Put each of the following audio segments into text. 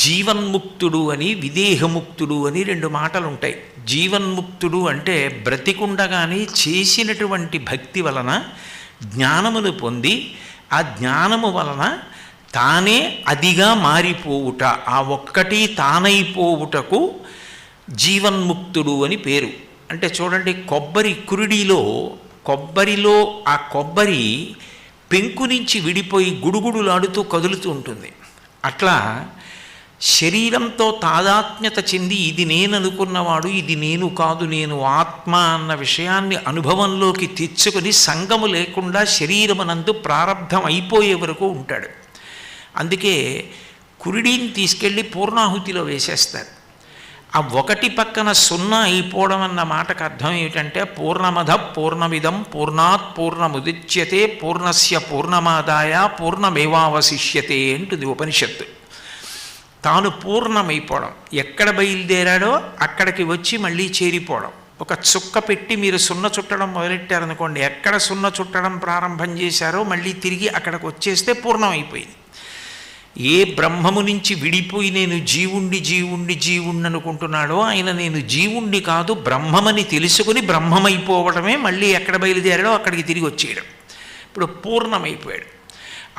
జీవన్ముక్తుడు అని, విదేహముక్తుడు అని రెండు మాటలు ఉంటాయి. జీవన్ముక్తుడు అంటే బ్రతికుండగానే చేసినటువంటి భక్తి వలన జ్ఞానమును పొంది ఆ జ్ఞానము వలన తానే అదిగా మారిపోవుట, ఆ ఒక్కటి తానైపోవుటకు జీవన్ముక్తుడు అని పేరు. అంటే చూడండి, కొబ్బరిలో ఆ కొబ్బరి పెంకు నుంచి విడిపోయి గుడుగుడులాడుతూ కదులుతూ ఉంటుంది. అట్లా శరీరంతో తాదాత్మ్యత చెంది ఇది నేను అనుకున్నవాడు ఇది నేను కాదు, నేను ఆత్మ అన్న విషయాన్ని అనుభవంలోకి తెచ్చుకొని సంగము లేకుండా శరీరమునందు ప్రారంధం అయిపోయే వరకు ఉంటాడు. అందుకే కురిడిని తీసుకెళ్ళి పూర్ణాహుతిలో వేసేస్తారు. ఆ ఒకటి పక్కన సున్నా అయిపోవడం అన్న మాటకు అర్థం ఏమిటంటే పూర్ణమద పూర్ణమిదం పూర్ణాత్ పూర్ణముదిచ్యతే పూర్ణస్య పూర్ణమాదాయ పూర్ణమేవావశిష్యతే అంటుంది ఉపనిషత్తు. తాను పూర్ణమైపోవడం, ఎక్కడ బయలుదేరాడో అక్కడికి వచ్చి మళ్ళీ చేరిపోవడం. ఒక చుక్క పెట్టి మీరు సున్న చుట్టడం మొదలెట్టారనుకోండి, ఎక్కడ సున్న చుట్టడం ప్రారంభం చేశారో మళ్ళీ తిరిగి అక్కడికి వచ్చేస్తే పూర్ణమైపోయింది. ఏ బ్రహ్మము నుంచి విడిపోయి నేను జీవుణ్ణి అనుకుంటున్నాడో ఆయన నేను జీవుణ్ణి కాదు బ్రహ్మమని తెలుసుకుని బ్రహ్మమైపోవడమే, మళ్ళీ ఎక్కడ బయలుదేరాడో అక్కడికి తిరిగి వచ్చేయడం. ఇప్పుడు పూర్ణమైపోయాడు,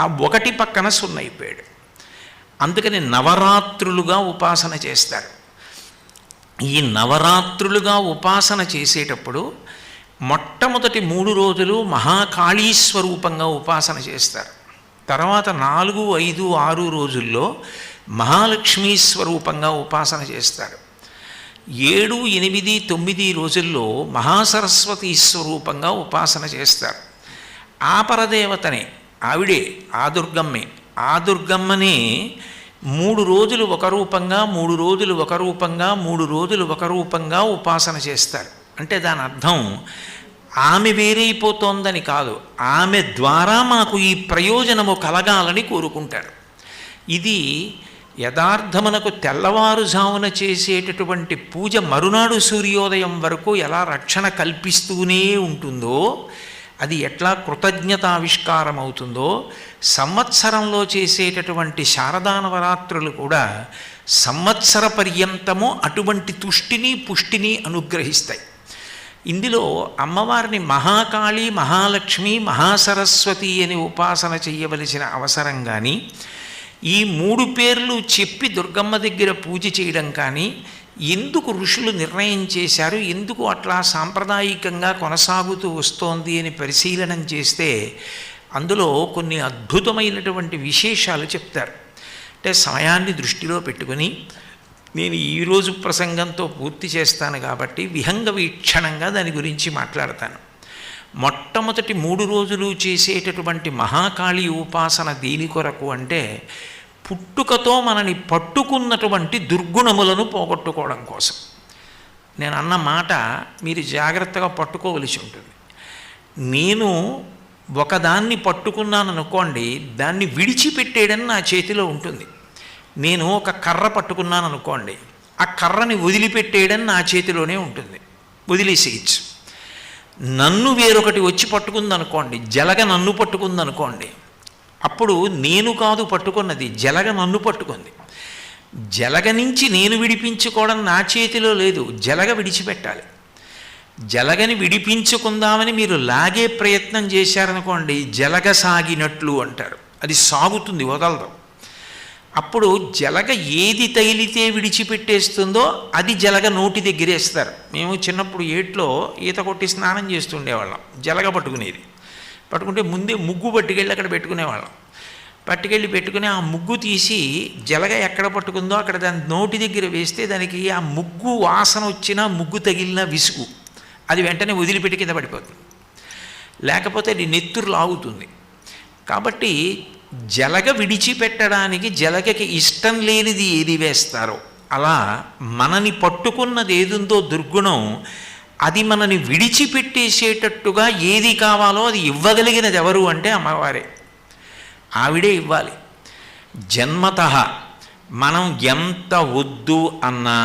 ఆ ఒకటి పక్కన సున్న అయిపోయాడు. అందుకని నవరాత్రులుగా ఉపాసన చేస్తారు. ఈ నవరాత్రులుగా ఉపాసన చేసేటప్పుడు మొట్టమొదటి 3 రోజులు మహాకాళీ స్వరూపంగా ఉపాసన చేస్తారు. తర్వాత 4, 5, 6 రోజుల్లో మహాలక్ష్మీ స్వరూపంగా ఉపాసన చేస్తారు. 7, 8, 9 రోజుల్లో మహాసరస్వతి స్వరూపంగా ఉపాసన చేస్తారు. ఆ పరదేవతనే, ఆవిడే ఆ దుర్గమ్మే. ఆ దుర్గమ్మనే 3 రోజులు ఒక రూపంగా, 3 రోజులు ఒక రూపంగా, 3 రోజులు ఒక రూపంగా ఉపాసన చేస్తారు. అంటే దాని అర్థం ఆమె వేరైపోతోందని కాదు, ఆమె ద్వారా మాకు ఈ ప్రయోజనము కలగాలని కోరుకుంటారు. ఇది యథార్థమునకు తెల్లవారుజామున చేసేటటువంటి పూజ మరునాడు సూర్యోదయం వరకు ఎలా రక్షణ కల్పిస్తూనే ఉంటుందో, అది ఎట్లా కృతజ్ఞతావిష్కారం అవుతుందో, సంవత్సరంలో చేసేటటువంటి శారదా నవరాత్రులు కూడా సంవత్సర పర్యంతము అటువంటి తుష్టిని పుష్టిని అనుగ్రహిస్తాయి. ఇందులో అమ్మవారిని మహాకాళి, మహాలక్ష్మి, మహాసరస్వతి అని ఉపాసన చెయ్యవలసిన అవసరం కానీ, ఈ 3 పేర్లు చెప్పి దుర్గమ్మ దగ్గర పూజ చేయడం కానీ ఎందుకు ఋషులు నిర్ణయం చేశారు, ఎందుకు అట్లా సాంప్రదాయికంగా కొనసాగుతూ వస్తోంది అని పరిశీలనం చేస్తే అందులో కొన్ని అద్భుతమైనటువంటి విశేషాలు చెప్తారు. అంటే సమయాన్ని దృష్టిలో పెట్టుకొని నేను ఈరోజు ప్రసంగంతో పూర్తి చేస్తాను కాబట్టి విహంగ వీక్షణంగా దాని గురించి మాట్లాడతాను. మొట్టమొదటి 3 రోజులు చేసేటటువంటి మహాకాళి ఉపాసన దేని కొరకు అంటే పుట్టుకతో మనని పట్టుకున్నటువంటి దుర్గుణములను పోగొట్టుకోవడం కోసం. నేను అన్న మాట మీరు జాగ్రత్తగా పట్టుకోవలసి ఉంటుంది. నేను ఒకదాన్ని పట్టుకున్నాను అనుకోండి, దాన్ని విడిచిపెట్టేయడం నా చేతిలో ఉంటుంది. నేను ఒక కర్ర పట్టుకున్నాను అనుకోండి, ఆ కర్రని వదిలిపెట్టేయడం నా చేతిలోనే ఉంటుంది, వదిలేసేయచ్చు. నన్ను వేరొకటి వచ్చి పట్టుకుందనుకోండి, జలగ నన్ను పట్టుకుందనుకోండి, అప్పుడు నేను కాదు పట్టుకున్నది, జలగ నన్ను పట్టుకుంది. జలగ నుంచి నేను విడిపించుకోవడం నా చేతిలో లేదు, జలగ విడిచిపెట్టాలి. జలగని విడిపించుకుందామని మీరు లాగే ప్రయత్నం చేశారనుకోండి, జలగ సాగినట్లు అంటారు, అది సాగుతుంది, వదలదు. అప్పుడు జలగ ఏది తగిలితే విడిచిపెట్టేస్తుందో అది జలగ నోటి దగ్గరేస్తారు. మేము చిన్నప్పుడు ఏట్లో ఈత కొట్టి స్నానం చేస్తుండేవాళ్ళం, జలగ పట్టుకునేది. పట్టుకుంటే ముందే ముగ్గు పట్టుకెళ్ళి అక్కడ పెట్టుకునేవాళ్ళం. పట్టుకెళ్ళి పెట్టుకుని ఆ ముగ్గు తీసి జలగ ఎక్కడ పట్టుకుందో అక్కడ దాని నోటి దగ్గర వేస్తే దానికి ఆ ముగ్గు వాసన వచ్చినా ముగ్గు తగిలిన విసుగు, అది వెంటనే వదిలిపెట్టి కింద పడిపోతుంది, లేకపోతే అది నెత్తురు లాగుతుంది. కాబట్టి జలగ విడిచిపెట్టడానికి జలగకి ఇష్టం లేనిది ఏది వేస్తారో, అలా మనని పట్టుకున్నది ఏదుందో దుర్గుణం, అది మనని విడిచిపెట్టేసేటట్టుగా ఏది కావాలో అది ఇవ్వగలిగినది ఎవరు అంటే అమ్మవారే. ఆవిడే ఇవ్వాలి. జన్మతః మనం ఎంత వద్దు అన్నా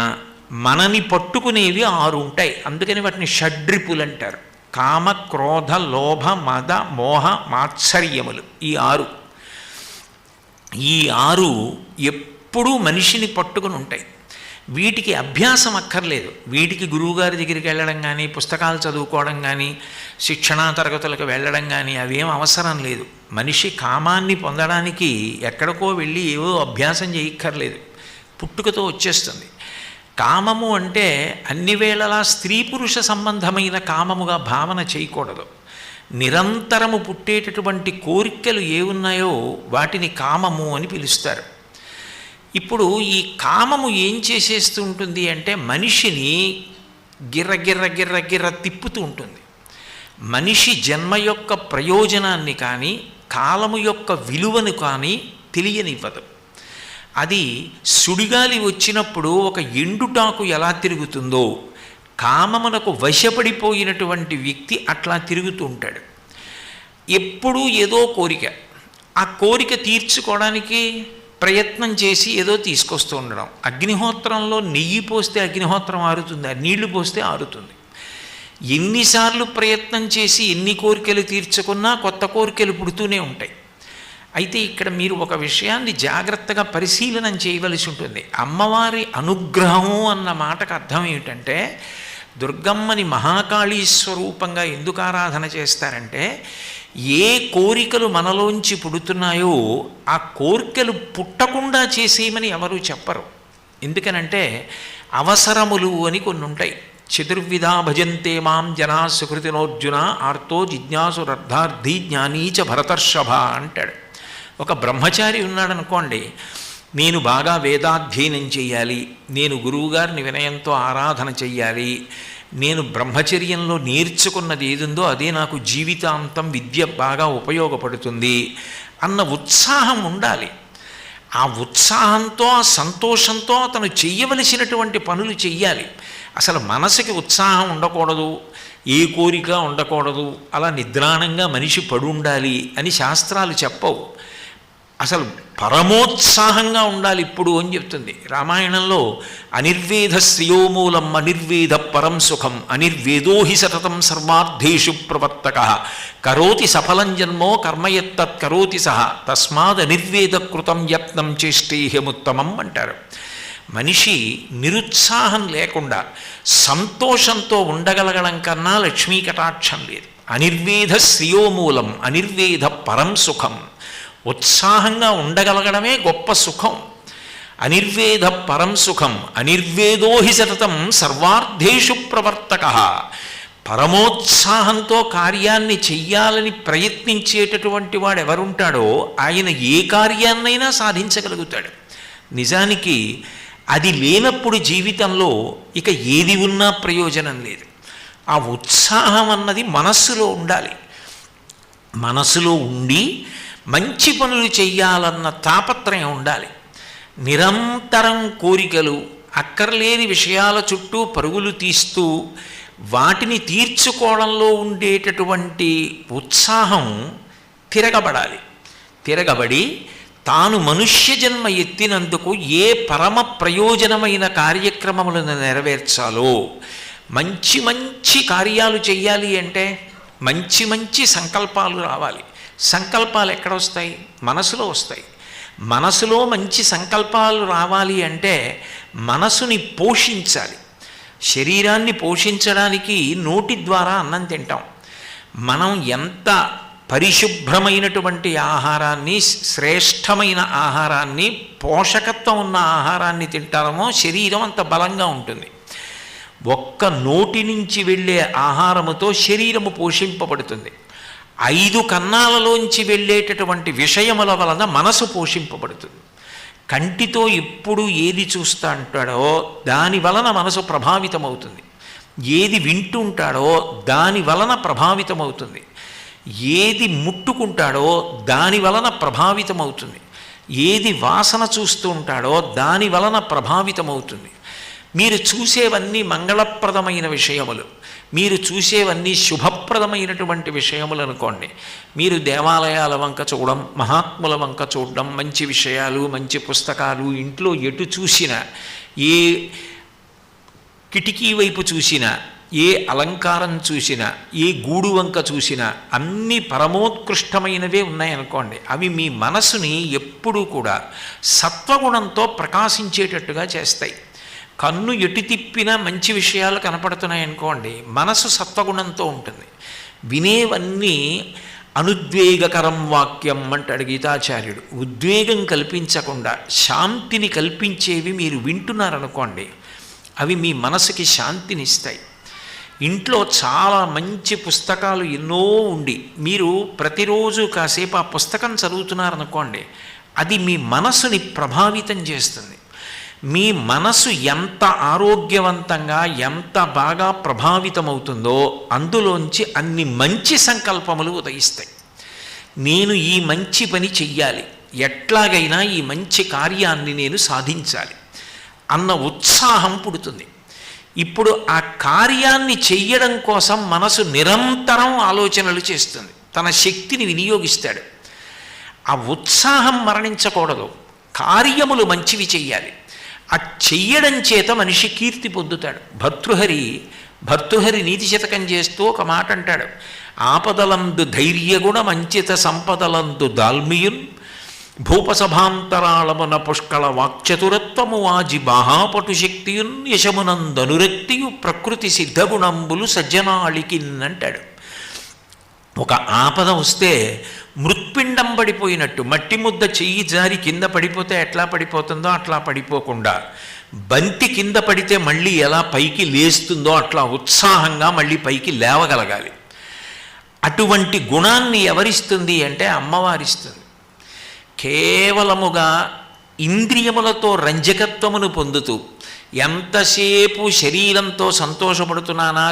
మనని పట్టుకునేవి 6 ఉంటాయి. అందుకని వాటిని షడ్రిపులు అంటారు. కామ, క్రోధ, లోభ, మద, మోహ, మాత్సర్యములు. ఈ 6 ఎప్పుడూ మనిషిని పట్టుకుని ఉంటాయి. వీటికి అభ్యాసం అక్కర్లేదు. వీటికి గురువుగారి దగ్గరికి వెళ్ళడం కానీ, పుస్తకాలు చదువుకోవడం కానీ, శిక్షణా తరగతులకు వెళ్ళడం కానీ అవేం అవసరం లేదు. మనిషి కామాన్ని పొందడానికి ఎక్కడికో వెళ్ళి ఏవో అభ్యాసం చేయక్కర్లేదు, పుట్టుకతో వచ్చేస్తుంది. కామము అంటే అన్ని వేళలా స్త్రీ పురుష సంబంధమైన కామముగా భావన చేయకూడదు. నిరంతరము పుట్టేటటువంటి కోరికలు ఏ ఉన్నాయో వాటిని కామము అని పిలుస్తారు. ఇప్పుడు ఈ కామము ఏం చేసేస్తూ ఉంటుంది అంటే మనిషిని గిర్ర గిర్ర గిర్ర గిర్ర తిప్పుతూ ఉంటుంది. మనిషి జన్మ యొక్క ప్రయోజనాన్ని కానీ, కాలము యొక్క విలువను కానీ తెలియనివ్వదు. అది సుడిగాలి వచ్చినప్పుడు ఒక ఎండుటాకు ఎలా తిరుగుతుందో, కామమునకు వశపడిపోయినటువంటి వ్యక్తి అట్లా తిరుగుతూ ఉంటాడు. ఎప్పుడూ ఏదో కోరిక, ఆ కోరిక తీర్చుకోవడానికి ప్రయత్నం చేసి ఏదో తీసుకొస్తూ ఉండడం. అగ్నిహోత్రంలో నెయ్యి పోస్తే అగ్నిహోత్రం ఆరుతుంది, నీళ్లు పోస్తే ఆరుతుంది. ఎన్నిసార్లు ప్రయత్నం చేసి ఎన్ని కోరికలు తీర్చుకున్నా కొత్త కోరికలు పుడుతూనే ఉంటాయి. అయితే ఇక్కడ మీరు ఒక విషయాన్ని జాగ్రత్తగా పరిశీలనం చేయవలసి ఉంటుంది. అమ్మవారి అనుగ్రహము అన్న మాటకు అర్థం ఏమిటంటే, దుర్గమ్మని మహాకాళీ స్వరూపంగా ఎందుకు ఆరాధన చేస్తారంటే, ఏ కోరికలు మనలోంచి పుడుతున్నాయో ఆ కోరికలు పుట్టకుండా చేసేయమని ఎవరు చెప్పరు. ఎందుకనంటే అవసరములు అని కొన్ని ఉంటాయి. చతుర్విధా భజంతే మాం జనా సుకృతినోర్జున ఆర్తో జిజ్ఞాసురర్థార్థి జ్ఞానీచ భరతర్షభ అంటాడు. ఒక బ్రహ్మచారి ఉన్నాడనుకోండి, నేను బాగా వేదాధ్యయనం చెయ్యాలి, నేను గురువుగారిని వినయంతో ఆరాధన చెయ్యాలి, నేను బ్రహ్మచర్యంలో నేర్చుకున్నది ఏదుందో అదే నాకు జీవితాంతం విద్య బాగా ఉపయోగపడుతుంది అన్న ఉత్సాహం ఉండాలి. ఆ ఉత్సాహంతో, ఆ సంతోషంతో అతను చెయ్యవలసినటువంటి పనులు చెయ్యాలి. అసలు మనసుకి ఉత్సాహం ఉండకూడదు, ఏ కోరిక ఉండకూడదు, అలా నిద్రాణంగా మనిషి పడుండాలి అని శాస్త్రాలు చెప్పవు. అసలు పరమోత్సాహంగా ఉండాలి ఇప్పుడు అని చెప్తుంది రామాయణంలో. అనిర్వేద శ్రియోమూలం అనిర్వేద పరం సుఖం అనిర్వేదో హి సతతం సర్వార్థేషు ప్రవర్తక కరోతి సఫలం జన్మో కర్మయత్తత్ కరోతి సహ తస్మాద్ అనిర్వేద కృతం యత్నం చేష్టేహ్యముత్తమం అంటారు. మనిషి నిరుత్సాహం లేకుండా సంతోషంతో ఉండగలగడం కన్నా లక్ష్మీ కటాక్షం లేదు. అనిర్వేద శ్రియోమూలం అనిర్వేద పరం సుఖం. ఉత్సాహంగా ఉండగలగడమే గొప్ప సుఖం. అనిర్వేద పరం సుఖం అనిర్వేదో హి సతతం సర్వార్థేషు ప్రవర్తక. పరమోత్సాహంతో కార్యాన్ని చెయ్యాలని ప్రయత్నించేటటువంటి వాడు ఎవరుంటాడో ఆయన ఏ కార్యాన్నైనా సాధించగలుగుతాడు. నిజానికి అది లేనప్పుడు జీవితంలో ఇక ఏది ఉన్నా ప్రయోజనం లేదు. ఆ ఉత్సాహం అన్నది మనస్సులో ఉండాలి. మనసులో ఉండి మంచి పనులు చెయ్యాలన్న తాపత్రయం ఉండాలి. నిరంతరం కోరికలు, అక్కర్లేని విషయాల చుట్టూ పరుగులు తీస్తూ వాటిని తీర్చుకోవడంలో ఉండేటటువంటి ఉత్సాహం తిరగబడాలి. తిరగబడి తాను మనుష్య జన్మ ఎత్తినందుకు ఏ పరమ ప్రయోజనమైన కార్యక్రమములను నెరవేర్చాలో, మంచి మంచి కార్యాలు చెయ్యాలి అంటే మంచి మంచి సంకల్పాలు రావాలి. సంకల్పాలు ఎక్కడొస్తాయి? మనసులో వస్తాయి. మనసులో మంచి సంకల్పాలు రావాలి అంటే మనసుని పోషించాలి. శరీరాన్ని పోషించడానికి నోటి ద్వారా అన్నం తింటాం. మనం ఎంత పరిశుభ్రమైనటువంటి ఆహారాన్ని, శ్రేష్టమైన ఆహారాన్ని, పోషకత్వం ఉన్న ఆహారాన్ని తింటామో శరీరం అంత బలంగా ఉంటుంది. ఒక్క నోటి నుంచి వెళ్ళే ఆహారముతో శరీరము పోషింపబడుతుంది. 5 కన్నాలలోంచి వెళ్ళేటటువంటి విషయముల వలన మనసు పోషింపబడుతుంది. కంటితో ఎప్పుడు ఏది చూస్తా అంటాడో దాని వలన మనసు ప్రభావితమవుతుంది. ఏది వింటుంటాడో దాని వలన ప్రభావితమవుతుంది. ఏది ముట్టుకుంటాడో దాని వలన ప్రభావితమవుతుంది. ఏది వాసన చూస్తూ ఉంటాడో దాని వలన ప్రభావితమవుతుంది. మీరు చూసేవన్నీ మంగళప్రదమైన విషయములు, మీరు చూసేవన్నీ శుభప్రదమైనటువంటి విషయములు అనుకోండి. మీరు దేవాలయాల వంక చూడడం, మహాత్ముల వంక చూడడం, మంచి విషయాలు, మంచి పుస్తకాలు, ఇంట్లో ఎటు చూసినా, ఏ కిటికీ వైపు చూసినా ఏ అలంకారం చూసినా, ఏ గూడు వంక చూసినా అన్ని పరమోత్కృష్టమైనవే ఉన్నాయనుకోండి, అవి మీ మనసుని ఎప్పుడూ కూడా సత్వగుణంతో ప్రకాశించేటట్టుగా చేస్తాయి. కన్ను ఎటు తిప్పినా మంచి విషయాలు కనపడుతున్నాయనుకోండి, మనసు సత్వగుణంతో ఉంటుంది. వినేవన్నీ అనుద్వేగకరం వాక్యం అంటాడు గీతాచార్యుడు. ఉద్వేగం కల్పించకుండా శాంతిని కల్పించేవి మీరు వింటున్నారనుకోండి, అవి మీ మనసుకి శాంతినిస్తాయి. ఇంట్లో చాలా మంచి పుస్తకాలు ఎన్నో ఉండి మీరు ప్రతిరోజు కాసేపు ఆ పుస్తకం చదువుతున్నారనుకోండి, అది మీ మనసుని ప్రభావితం చేస్తుంది. మీ మనసు ఎంత ఆరోగ్యవంతంగా ఎంత బాగా ప్రభావితమవుతుందో అందులోంచి అన్ని మంచి సంకల్పములు ఉదయిస్తాయి. నేను ఈ మంచి పని చెయ్యాలి, ఎట్లాగైనా ఈ మంచి కార్యాన్ని నేను సాధించాలి అన్న ఉత్సాహం పుడుతుంది. ఇప్పుడు ఆ కార్యాన్ని చెయ్యడం కోసం మనసు నిరంతరం ఆలోచనలు చేస్తుంది, తన శక్తిని వినియోగిస్తాడు. ఆ ఉత్సాహం మరణించకూడదు, కార్యములు మంచివి చెయ్యాలి. ఆ చెయ్యడం చేత మనిషి కీర్తి పొందుతాడు. భర్తృహరి నీతి శతకం చేస్తూ ఒక మాట అంటాడు, ఆపదలందు ధైర్యగుణ మంచిత సంపదలందు దాల్మియున్ భూపసభాంతరాళమున పుష్కళ వాక్చతురత్వము వాజి బాహాపటు శక్తియున్ యశమునందనురక్తియు ప్రకృతి సిద్ధగుణంబులు సజ్జనాళికిన్ అంటాడు. ఒక ఆపద వస్తే మృత్పిండం పడిపోయినట్టు, మట్టి ముద్ద చెయ్యి జారి కింద పడిపోతే ఎట్లా పడిపోతుందో అట్లా పడిపోకుండా, బంతి కింద పడితే మళ్ళీ ఎలా పైకి లేస్తుందో అట్లా ఉత్సాహంగా మళ్ళీ పైకి లేవగలగాలి. అటువంటి గుణాన్ని ఎవరిస్తుంది అంటే అమ్మవారిస్తుంది. కేవలముగా ఇంద్రియములతో రంజకత్వమును పొందుతూ ఎంతసేపు శరీరంతో సంతోషపడుతున్నానా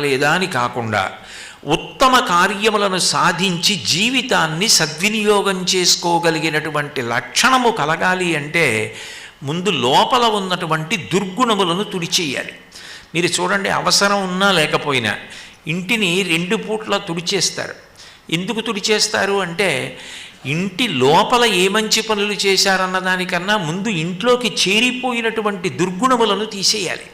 లేదా అని కాకుండా ఉత్తమ కార్యములను సాధించి జీవితాన్ని సద్వినియోగం చేసుకోగలిగినటువంటి లక్షణము కలగాలి అంటే ముందు లోపల ఉన్నటువంటి దుర్గుణములను తుడిచేయాలి. మీరు చూడండి, అవసరం ఉన్నా లేకపోయినా ఇంటిని 2 పూట్ల తుడిచేస్తారు. ఎందుకు తుడిచేస్తారు అంటే ఇంటి లోపల ఏ మంచి పనులు చేశారన్న దానికన్నా ముందు ఇంట్లోకి చేరిపోయినటువంటి దుర్గుణములను తీసేయాలి.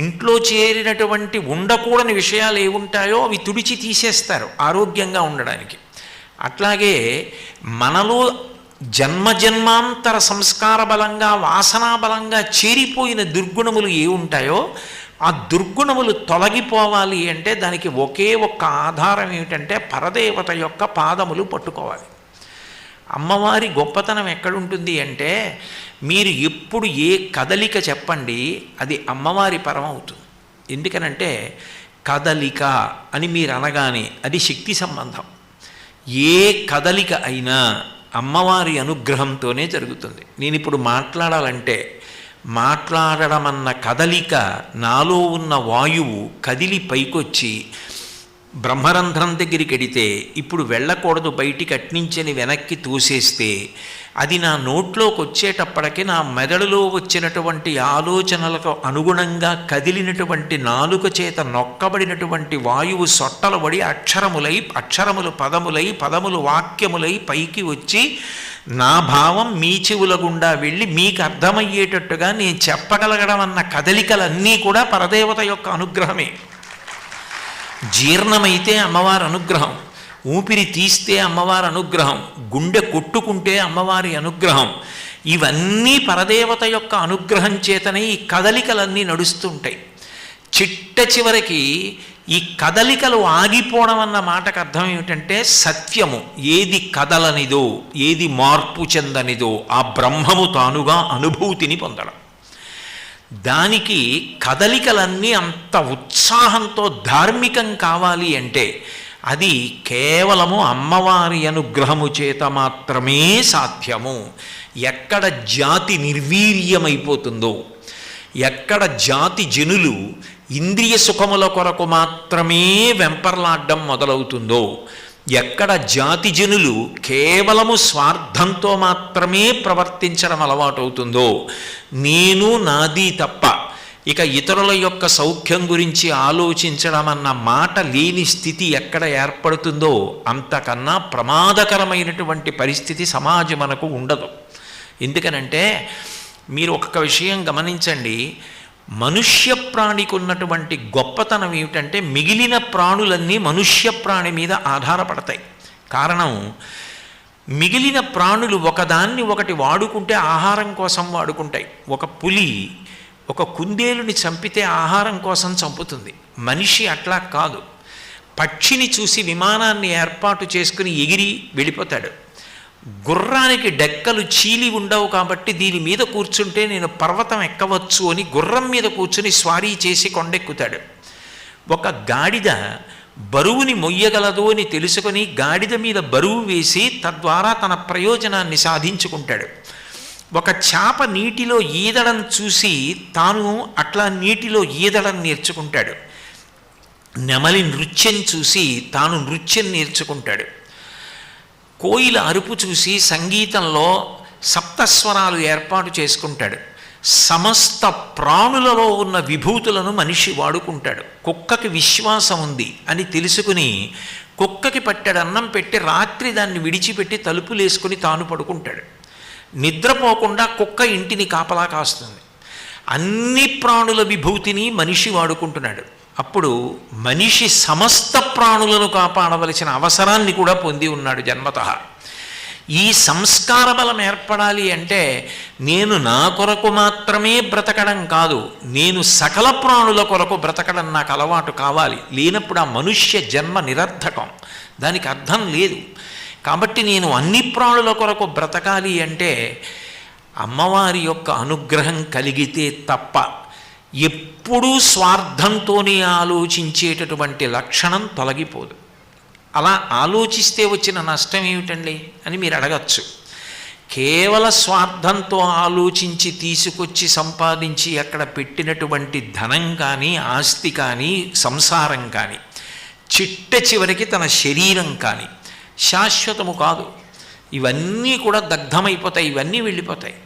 ఇంట్లో చేరినటువంటి ఉండకూడని విషయాలు ఏముంటాయో అవి తుడిచి తీసేస్తారు ఆరోగ్యంగా ఉండడానికి. అట్లాగే మనలో జన్మజన్మాంతర సంస్కార బలంగా వాసనా బలంగా చేరిపోయిన దుర్గుణములు ఏ ఉంటాయో ఆ దుర్గుణములు తొలగిపోవాలి అంటే దానికి ఒకే ఒక్క ఆధారం ఏమిటంటే పరదేవత యొక్క పాదములు పట్టుకోవాలి. అమ్మవారి గొప్పతనం ఎక్కడుంటుంది అంటే మీరు ఎప్పుడు ఏ కదలిక చెప్పండి అది అమ్మవారి పరం అవుతుంది. ఎందుకనంటే కదలిక అని మీరు అనగానే అది శక్తి సంబంధం. ఏ కదలిక అయినా అమ్మవారి అనుగ్రహంతోనే జరుగుతుంది. నేను ఇప్పుడు మాట్లాడాలంటే మాట్లాడడం అన్న కదలిక, నాలో ఉన్న వాయువు కదిలి పైకొచ్చి బ్రహ్మరంధ్రం దగ్గరికి ఎడితే ఇప్పుడు వెళ్ళకూడదు బయటికి అట్నించని వెనక్కి తోసేస్తే అది నా నోట్లోకి వచ్చేటప్పటికి నా మెదడులో వచ్చినటువంటి ఆలోచనలకు అనుగుణంగా కదిలినటువంటి నాలుక చేత నొక్కబడినటువంటి వాయువు సొట్టలు పడి అక్షరములు పదములై పదములు వాక్యములై పైకి వచ్చి నా భావం మీ చెవుల గుండా వెళ్ళి మీకు అర్థమయ్యేటట్టుగా నేను చెప్పగలగడం అన్న కదలికలన్నీ కూడా పరదేవత యొక్క అనుగ్రహమే. జీర్ణమైతే అమ్మవారి అనుగ్రహం, ఊపిరి తీస్తే అమ్మవారి అనుగ్రహం, గుండె కొట్టుకుంటే అమ్మవారి అనుగ్రహం. ఇవన్నీ పరదేవత యొక్క అనుగ్రహం చేతనే ఈ కదలికలన్నీ నడుస్తుంటాయి. చిట్ట చివరికి ఈ కదలికలు ఆగిపోవడం అన్న మాటకు అర్థం ఏమిటంటే సత్యము ఏది కదలనిదో ఏది మార్పు చెందనిదో ఆ బ్రహ్మము తానుగా అనుభూతిని పొందడం. దానికి కదలికలన్నీ అంత ఉత్సాహంతో ధార్మికం కావాలి అంటే అది కేవలము అమ్మవారి అనుగ్రహము చేత మాత్రమే సాధ్యము. ఎక్కడ జాతి నిర్వీర్యమైపోతుందో, ఎక్కడ జాతి జనులు ఇంద్రియ సుఖముల కొరకు మాత్రమే వెంపర్లాడ్డం మొదలవుతుందో, ఎక్కడ జాతి జనులు కేవలము స్వార్థంతో మాత్రమే ప్రవర్తించడం అలవాటవుతుందో, నేను నాది తప్ప ఇక ఇతరుల యొక్క సౌఖ్యం గురించి ఆలోచించడం అన్న మాట లేని స్థితి ఎక్కడ ఏర్పడుతుందో అంతకన్నా ప్రమాదకరమైనటువంటి పరిస్థితి సమాజం మనకు ఉండదు. ఎందుకనంటే మీరు ఒక్క విషయం గమనించండి, మనుష్య ప్రాణికి ఉన్నటువంటి గొప్పతనం ఏమిటంటే మిగిలిన ప్రాణులన్నీ మనుష్య ప్రాణి మీద ఆధారపడతాయి. కారణం, మిగిలిన ప్రాణులు ఒకదాన్ని ఒకటి వాడుకుంటే ఆహారం కోసం వాడుకుంటాయి. ఒక పులి ఒక కుందేలుని చంపితే ఆహారం కోసం చంపుతుంది. మనిషి అట్లా కాదు. పక్షిని చూసి విమానాన్ని ఏర్పాటు చేసుకుని ఎగిరి వెళ్ళిపోతాడు. గుర్రానికి డెక్కలు చీలి ఉండవు కాబట్టి దీని మీద కూర్చుంటే నేను పర్వతం ఎక్కవచ్చు అని గుర్రం మీద కూర్చుని స్వారీ చేసి కొండెక్కుతాడు. ఒక గాడిద బరువుని మొయ్యగలదు అని తెలుసుకొని గాడిద మీద బరువు వేసి తద్వారా తన ప్రయోజనాన్ని సాధించుకుంటాడు. ఒక చేప నీటిలో ఈదడం చూసి తాను అట్లా నీటిలో ఈదడం నేర్చుకుంటాడు. నెమలి నృత్యం చూసి తాను నృత్యం నేర్చుకుంటాడు. కోయిల అరుపు చూసి సంగీతంలో సప్తస్వరాలు ఏర్పాటు చేసుకుంటాడు. సమస్త ప్రాణులలో ఉన్న విభూతులను మనిషి వాడుకుంటాడు. కుక్కకి విశ్వాసం ఉంది అని తెలుసుకుని కుక్కకి పట్టెడు అన్నం పెట్టి రాత్రి దాన్ని విడిచిపెట్టి తలుపులేసుకుని తాను పడుకుంటాడు. నిద్రపోకుండా కుక్క ఇంటిని కాపలా కాస్తుంది. అన్ని ప్రాణుల విభూతిని మనిషి వాడుకుంటున్నాడు. అప్పుడు మనిషి సమస్త ప్రాణులను కాపాడవలసిన అవసరాన్ని కూడా పొంది ఉన్నాడు జన్మతః. ఈ సంస్కార బలం ఏర్పడాలి అంటే నేను నా కొరకు మాత్రమే బ్రతకడం కాదు, నేను సకల ప్రాణుల కొరకు బ్రతకడం నాకు అలవాటు కావాలి. లేనప్పుడు ఆ మనుష్య జన్మ నిరర్థకం, దానికి అర్థం లేదు. కాబట్టి నేను అన్ని ప్రాణుల కొరకు బ్రతకాలి అంటే అమ్మవారి యొక్క అనుగ్రహం కలిగితే తప్ప ఎప్పుడూ స్వార్థంతోనే ఆలోచించేటటువంటి లక్షణం తొలగిపోదు. అలా ఆలోచిస్తే వచ్చిన నష్టం ఏమిటండి అని మీరు అడగచ్చు. కేవల స్వార్థంతో ఆలోచించి తీసుకొచ్చి సంపాదించి అక్కడ పెట్టినటువంటి ధనం కానీ ఆస్తి కానీ సంసారం కానీ చిట్ట చివరికి తన శరీరం కానీ శాశ్వతము కాదు. ఇవన్నీ కూడా దగ్ధమైపోతాయి, ఇవన్నీ వెళ్ళిపోతాయి.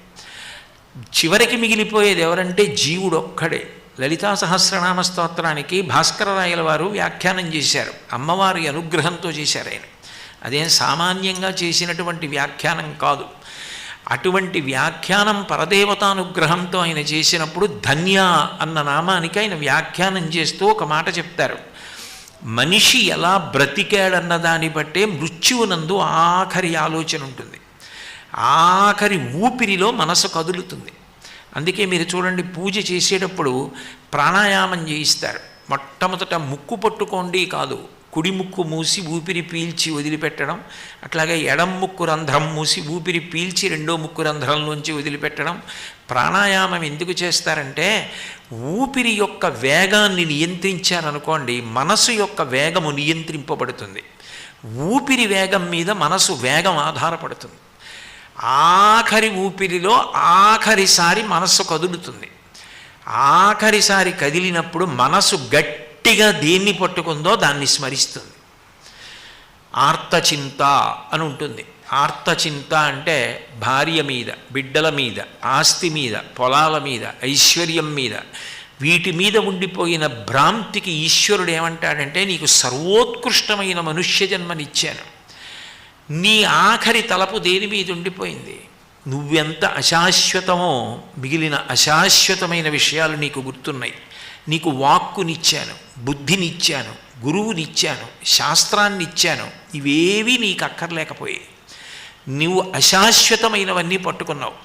చివరికి మిగిలిపోయేది ఎవరంటే జీవుడు ఒక్కడే. లలితా సహస్రనామ స్తోత్రానికి భాస్కరరాయల వారు వ్యాఖ్యానం చేశారు. అమ్మవారి అనుగ్రహంతో చేశారు ఆయన. అదేం సామాన్యంగా చేసినటువంటి వ్యాఖ్యానం కాదు. అటువంటి వ్యాఖ్యానం పరదేవతానుగ్రహంతో ఆయన చేసినప్పుడు ధన్య అన్న నామానికి ఆయన వ్యాఖ్యానం చేస్తూ ఒక మాట చెప్తారు. మనిషి ఎలా బ్రతికాడన్న దాన్ని బట్టే మృత్యువునందు ఆఖరి ఆలోచన ఉంటుంది, ఆఖరి ఊపిరిలో మనసు కదులుతుంది. అందుకే మీరు చూడండి, పూజ చేసేటప్పుడు ప్రాణాయామం చేయిస్తారు. మొట్టమొదట ముక్కు పట్టుకోండి కాదు, కుడి ముక్కు మూసి ఊపిరి పీల్చి వదిలిపెట్టడం, అట్లాగే ఎడం ముక్కు రంధ్రం మూసి ఊపిరి పీల్చి రెండో ముక్కు రంధ్రంలోంచి వదిలిపెట్టడం. ప్రాణాయామం ఎందుకు చేస్తారంటే ఊపిరి యొక్క వేగాన్ని నియంత్రించారనుకోండి, మనసు యొక్క వేగము నియంత్రింపబడుతుంది. ఊపిరి వేగం మీద మనసు వేగం ఆధారపడుతుంది. ఆఖరి ఊపిరిలో ఆఖరిసారి మనస్సు కదులుతుంది. ఆఖరిసారి కదిలినప్పుడు మనసు గట్టిగా దేన్ని పట్టుకుందో దాన్ని స్మరిస్తుంది. ఆర్తచింత అని ఉంటుంది. ఆర్తచింత అంటే భార్య మీద, బిడ్డల మీద, ఆస్తి మీద, పొలాల మీద, ఐశ్వర్యం మీద, వీటి మీద ఉండిపోయిన భ్రాంతికి ఈశ్వరుడు ఏమంటాడంటే నీకు సర్వోత్కృష్టమైన మనుష్య జన్మనిచ్చాను, నీ ఆఖరి తలపు దేని మీద ఉండిపోయింది, నువ్వెంత అశాశ్వతమో మిగిలిన అశాశ్వతమైన విషయాలు నీకు గుర్తున్నాయి. నీకు వాక్కునిచ్చాను, బుద్ధినిచ్చాను, గురువునిచ్చాను, శాస్త్రాన్ని ఇచ్చాను, ఇవేవీ నీకు అక్కర్లేకపోయాయి. నువ్వు అశాశ్వతమైనవన్నీ పట్టుకున్నావు.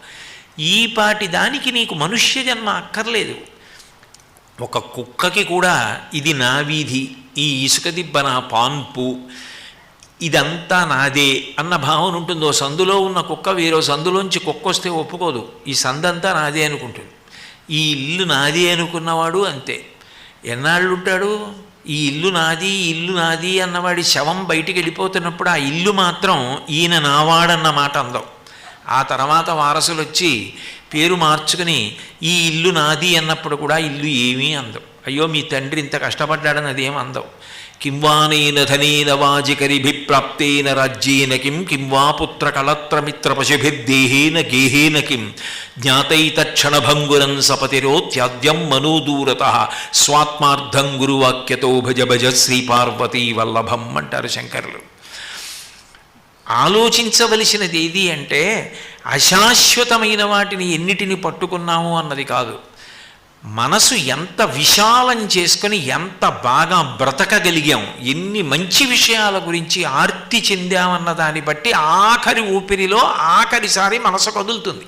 ఈ పాటి దానికి నీకు మనుష్య జన్మ అక్కర్లేదు. ఒక కుక్కకి కూడా ఇది నా వీధి, ఈ ఇసుక దిబ్బ నా పాన్పు, ఇదంతా నాదే అన్న భావన ఉంటుందో. సందులో ఉన్న కుక్క వేరో సందులోంచి కుక్క వస్తే ఒప్పుకోదు, ఈ సందంతా నాదే అనుకుంటుంది. ఈ ఇల్లు నాది అనుకున్నవాడు అంతే. ఎన్నాళ్ళు ఉంటాడు? ఈ ఇల్లు నాది, ఈ ఇల్లు నాది అన్నవాడి శవం బయటికి వెళ్ళిపోతున్నప్పుడు ఆ ఇల్లు మాత్రం ఈయన నావాడన్న మాట అందం. ఆ తర్వాత వారసులు వచ్చి పేరు మార్చుకుని ఈ ఇల్లు నాది అన్నప్పుడు కూడా ఇల్లు ఏమీ అందం. అయ్యో మీ తండ్రి ఇంత కష్టపడ్డాడని అదేం అందం. కింవానేన ధనేన వాజికరిభిప్రాప్తేన రాజ్యేన కిం వా పుత్ర కళత్రమిత్ర పశుభిర్దేహేన గేహేన కిం జ్ఞాతైతక్షణభంగురం సపతిరో త్యాద్యం మనోదూరతః స్వాత్మార్థం గురువాక్యతో భజ భజ శ్రీపార్వతీ వల్లభం అంటారు శంకరులు. ఆలోచించవలసినది ఏది అంటే అశాశ్వతమైన వాటిని ఎన్నిటిని పట్టుకున్నాము అన్నది కాదు. మనసు ఎంత విశాలం చేసుకొని ఎంత బాగా బ్రతకగలిగాం, ఎన్ని మంచి విషయాల గురించి ఆర్తి చెందామన్న దాన్ని బట్టి ఆఖరి ఊపిరిలో ఆఖరిసారి మనసు కదులుతుంది.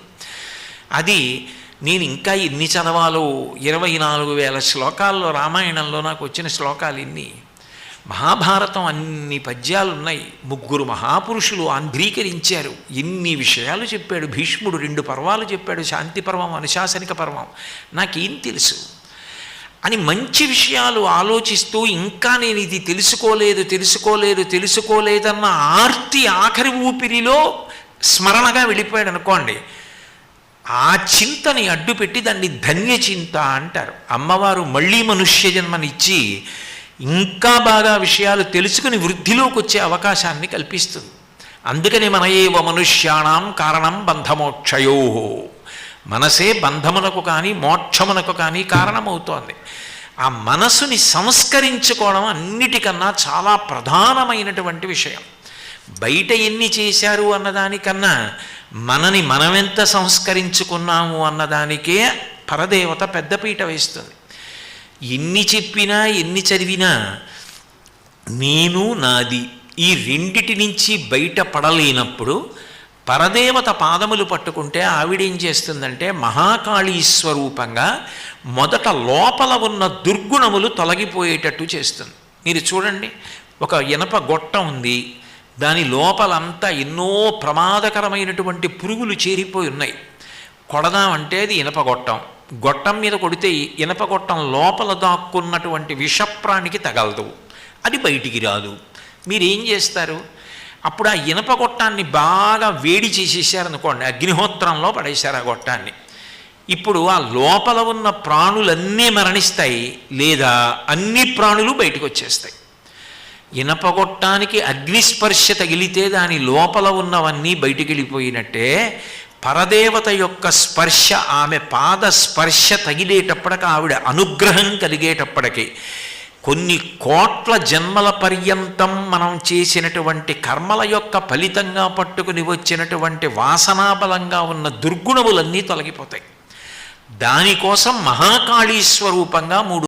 అది నేను ఇంకా ఎన్ని చదవాలో, 24,000 శ్లోకాల్లో రామాయణంలో నాకు వచ్చిన శ్లోకాలు ఇన్ని. మహాభారతం అన్ని పద్యాలు ఉన్నాయి. 3 మహాపురుషులు ఆంధ్రీకరించారు. ఎన్ని విషయాలు చెప్పాడు భీష్ముడు. 2 పర్వాలు చెప్పాడు, శాంతి పర్వం, అనుశాసనిక పర్వం. నాకేం తెలుసు అని మంచి విషయాలు ఆలోచిస్తూ ఇంకా నేను ఇది తెలుసుకోలేదన్న ఆర్తి ఆఖరి ఊపిరిలో స్మరణగా వెళ్ళిపోయాడు అనుకోండి. ఆ చింతని అడ్డుపెట్టి దాన్ని ధన్యచింత అంటారు. అమ్మవారు మళ్ళీ మనుష్య జన్మనిచ్చి ఇంకా బాగా విషయాలు తెలుసుకుని వృద్ధిలోకి వచ్చే అవకాశాన్ని కల్పిస్తుంది. అందుకని మన ఏవ మనుష్యాణం కారణం బంధమోక్షయో, మనసే బంధమునకు కానీ మోక్షమునకు కానీ కారణమవుతోంది. ఆ మనసుని సంస్కరించుకోవడం అన్నిటికన్నా చాలా ప్రధానమైనటువంటి విషయం. బయట ఎన్ని చేశారు అన్నదానికన్నా మనని మనమెంత సంస్కరించుకున్నాము అన్నదానికే పరదేవత పెద్దపీట వేస్తుంది. ఎన్ని చెప్పినా ఎన్ని చదివినా నేను నాది ఈ రెండిటి నుంచి బయటపడలేనప్పుడు పరదేవత పాదములు పట్టుకుంటే ఆవిడేం చేస్తుందంటే మహాకాళీ స్వరూపంగా మొదట లోపల ఉన్న దుర్గుణములు తొలగిపోయేటట్టు చేస్తుంది. మీరు చూడండి, ఒక ఇనప గొట్టం ఉంది, దాని లోపలంతా ఎన్నో ప్రమాదకరమైనటువంటి పురుగులు చేరిపోయి ఉన్నాయి. కొడదామంటే అది ఇనప గొట్టం, గొట్టం మీద కొడితే ఇనప గొట్టం లోపల దాక్కున్నటువంటి విషప్రాణికి తగలదు, అది బయటికి రాదు. మీరేం చేస్తారు? అప్పుడు ఆ ఇనప గొట్టాన్ని బాగా వేడి చేసేసారనుకోండి, అగ్నిహోత్రంలో పడేశారు ఆ గొట్టాన్ని. ఇప్పుడు ఆ లోపల ఉన్న ప్రాణులన్నీ మరణిస్తాయి, లేదా అన్ని ప్రాణులు బయటకు వచ్చేస్తాయి. ఇనపగొట్టానికి అగ్నిస్పర్శ తగిలితే దాని లోపల ఉన్నవన్నీ బయటికి వెళ్ళిపోయినట్టే పరదేవత యొక్క స్పర్శ, ఆమె పాద స్పర్శ తగిలేటప్పటికి, ఆవిడ అనుగ్రహం కలిగేటప్పటికి కొన్ని కోట్ల జన్మల పర్యంతం మనం చేసినటువంటి కర్మల యొక్క ఫలితంగా పట్టుకుని వచ్చినటువంటి వాసనాబలంగా ఉన్న దుర్గుణములన్నీ తొలగిపోతాయి. దానికోసం మహాకాళీ స్వరూపంగా 3